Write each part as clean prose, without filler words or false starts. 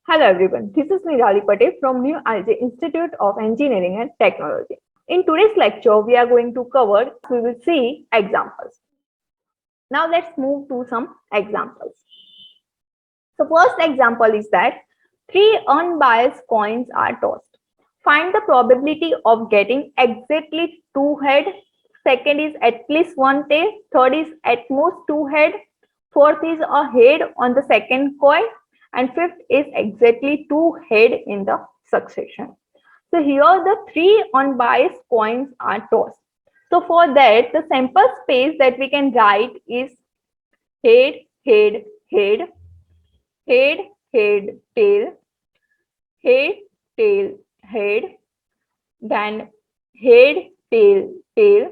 Hello everyone, this is Nirali Patel from New Algae Institute of Engineering and Technology. In today's lecture, we are going to cover, we will see examples. Now let's move to some examples. The first example is that three unbiased coins are tossed. Find the probability of getting exactly two head. Second is at least one tail. Third is at most two head. Fourth is a head on the second coin. And fifth is exactly two head in the succession. So here the three unbiased coins are tossed. So for that, the sample space that we can write is head, head, head, head, head, tail, head, tail, head, then head, tail, tail.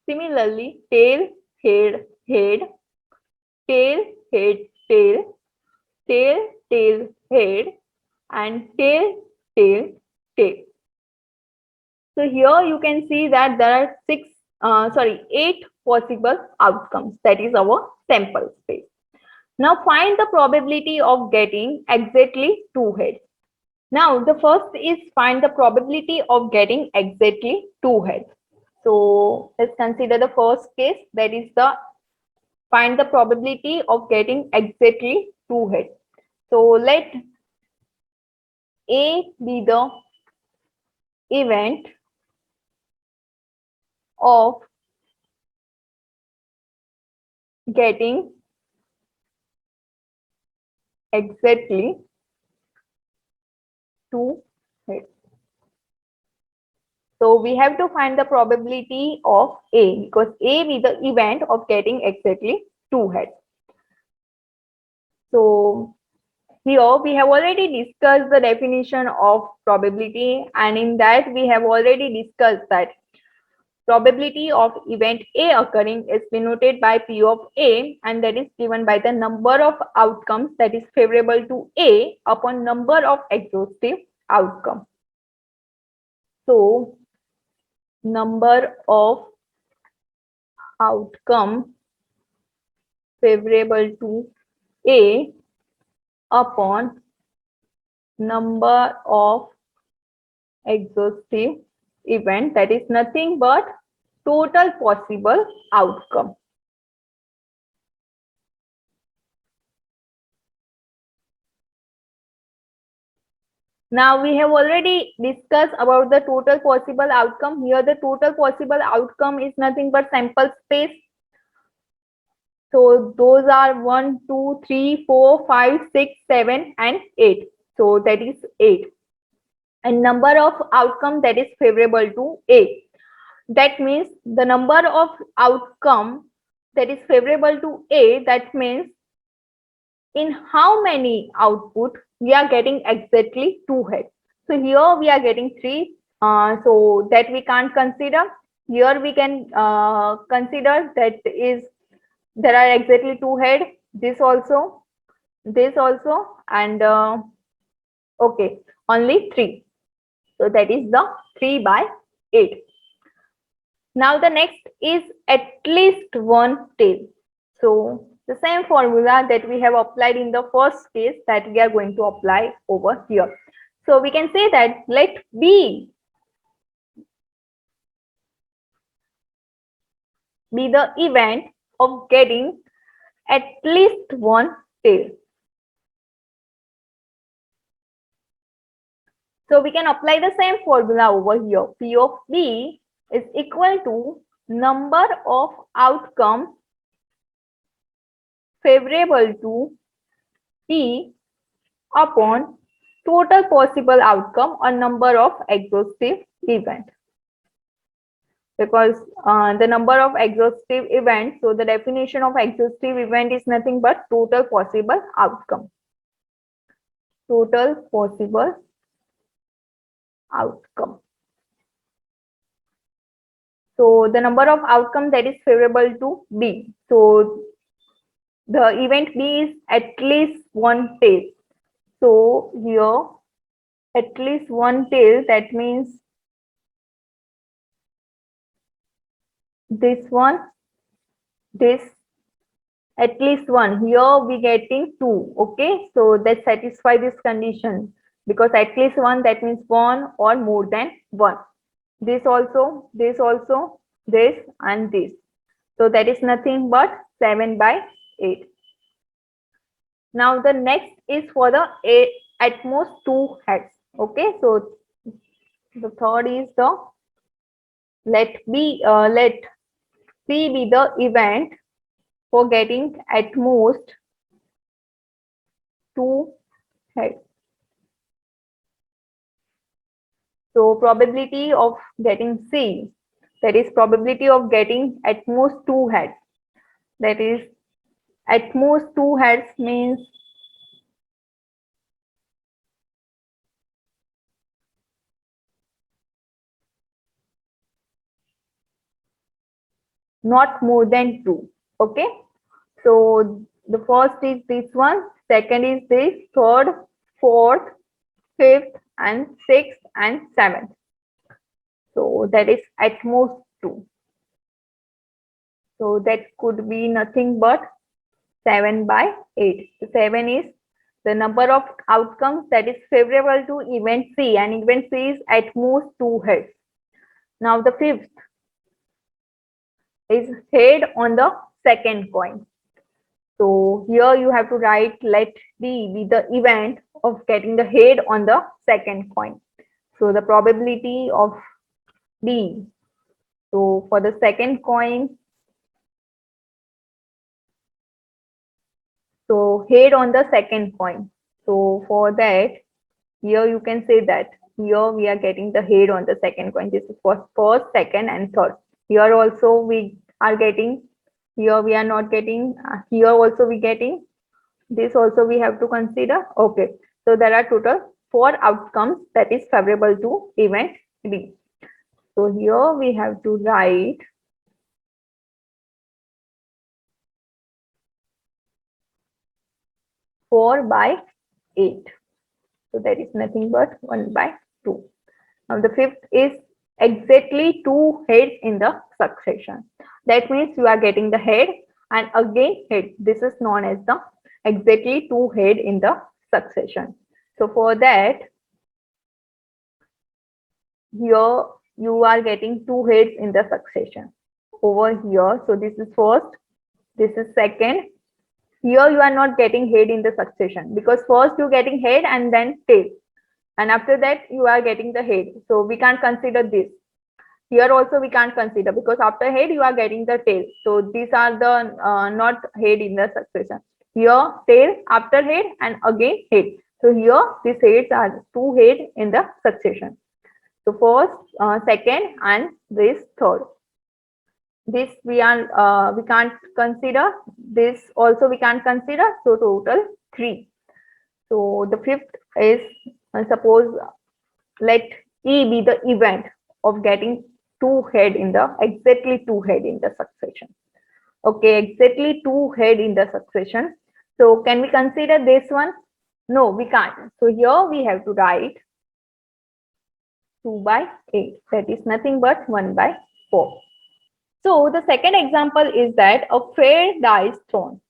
Similarly, tail, head, head, tail, head, tail, tail, tail, head, and tail, tail, tail. So here you can see that there are eight possible outcomes. That is our sample space. Now find the probability of getting exactly two heads. Now the first is find the probability of getting exactly two heads. So let's consider the first case, that is the find the probability of getting exactly two heads. So let A be the event of getting exactly two heads. So we have to find the probability of A because A be the event of getting exactly two heads. So here we have already discussed the definition of probability, and in that we have already discussed that probability of event A occurring is denoted by P of A, and that is given by the number of outcomes that is favorable to A upon number of exhaustive outcomes. So number of outcome favorable to A upon number of exhaustive event, that is nothing but total possible outcome. Now we have already discussed about the total possible outcome. Here the total possible outcome is nothing but sample space. So those are 1, 2, 3, 4, 5, 6, 7 and 8. So that is 8. And number of outcome that is favorable to A. That means the number of outcome that is favorable to A, that means in how many output we are getting exactly two heads. So here we are getting three, so that we can't consider. Here we can consider that is there are exactly two heads. This also, and okay, only three. So that is the 3 by 8. Now the next is at least one tail. So the same formula that we have applied in the first case that we are going to apply over here. So we can say that let B be the event of getting at least one tail. So we can apply the same formula over here. P of B is equal to number of outcome favorable to P upon total possible outcome or number of exhaustive event. Because the number of exhaustive events, so the definition of exhaustive event is nothing but total possible outcome. Total possible outcome. So the number of outcome that is favorable to B. So the event B is at least one tail. So here at least one tail, that means this one, this At least one. Here we getting two. Okay, so that satisfy this condition because at least one, that means one or more than one. This also, this and this. So that is nothing but 7 by 8. Now the next is for the at most two heads. Okay, so the third is the let C be the event for getting at most two heads. So probability of getting C, that is probability of getting at most two heads. That is at most two heads means not more than two. Okay, so the first is this one, second is this, third, fourth, fifth, and sixth, and seventh. So that is at most two. So that could be nothing but 7 by 8. So 7 is the number of outcomes that is favorable to event C, and event C is at most two heads. Now the fifth is head on the second coin. So here you have to write let D be the event of getting the head on the second coin. So the probability of D. So for the second coin, so head on the second coin. So for that, here you can say that here we are getting the head on the second coin. This is for first, second, and third. Here also we are getting, here we are not getting, here also we getting, this also we have to consider. Okay, so there are total 4 outcomes that is favorable to event D. So here we have to write 4 by 8. So that is nothing but 1 by 2. Now the fifth is exactly two heads in the succession. That means you are getting the head and again head. This is known as the exactly two head in the succession. So for that, here you are getting two heads in the succession over here. So this is first, this is second. Here you are not getting head in the succession because first you're getting head and then tail, and after that you are getting the head. So we can't consider this. Here also we can't consider because after head you are getting the tail. So these are the not head in the succession. Here tail, after head, and again head. So here these heads are two head in the succession. So first, second, and this third. This we can't consider. This also we can't consider. So total 3. So the fifth is suppose let E be the event of getting two head in the exactly two head in the succession. Okay, exactly two head in the succession. So can we consider this one? No, we can't. So here we have to write 2 by 8. That is nothing but 1 by 4. So the second example is that a fair die is thrown.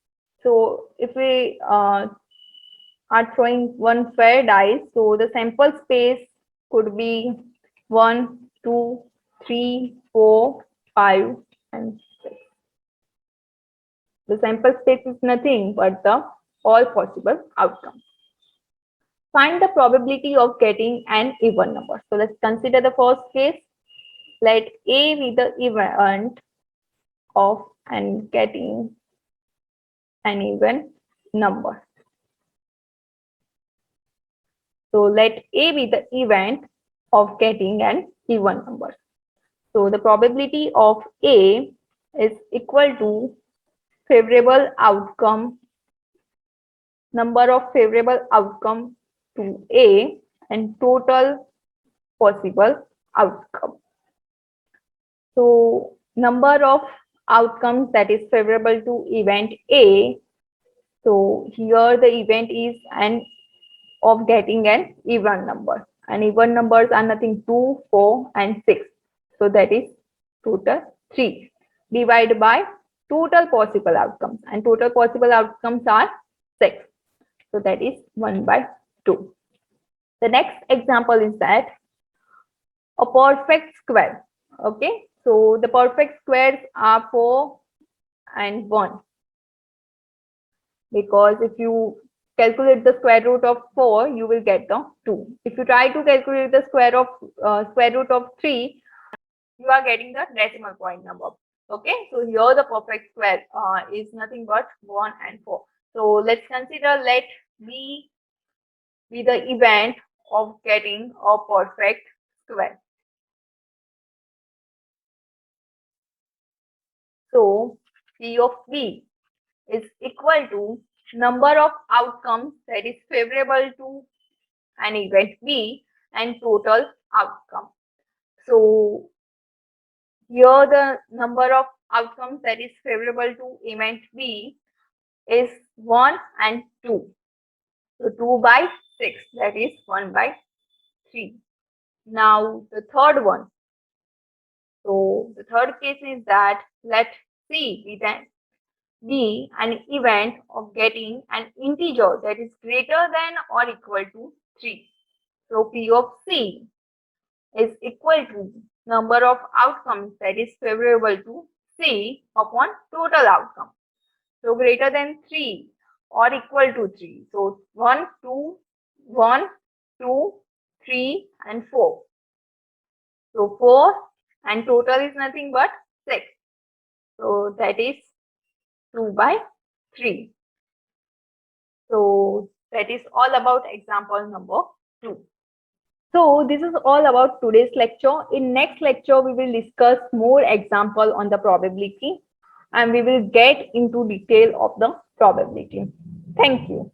So if we are throwing one fair die, so the sample space could be 1, 2, 3, 4, 5, and 6. The sample space is nothing but the all possible outcomes. Find the probability of getting an even number. So let's consider the first case. Let A be the event of and getting an even number. So let A be the event of getting an even number. So the probability of A is equal to favorable outcome, number of favorable outcome to A, and total possible outcome. So number of outcomes that is favorable to event A. So here the event is an of getting an even number, and even numbers are nothing 2, 4, and 6. So that is total 3 divided by total possible outcomes, and total possible outcomes are 6. So that is 1 by 2. The next example is that a perfect square. Okay, so the perfect squares are 4 and 1, because if you calculate the square root of 4, you will get the 2. If you try to calculate the square root of 3, you are getting the decimal point number. Okay, so here the perfect square is nothing but 1 and 4. So let's consider let B be the event of getting a perfect square. So P of B is equal to number of outcomes that is favorable to an event B and total outcome. So here the number of outcomes that is favorable to event B is 1 and 2. So 2 by 6, that is 1 by 3. Now the third one. So the third case is that let C be an event of getting an integer that is greater than or equal to 3. So P of C is equal to number of outcomes that is favorable to C upon total outcome. So greater than 3 or equal to 3. So 1, 2, 1, 2, 3 and 4. So 4 and total is nothing but 6. So that is 2 by 3. So that is all about example number 2. So this is all about today's lecture. In next lecture, we will discuss more example on the probability, and we will get into detail of the probability. Thank you.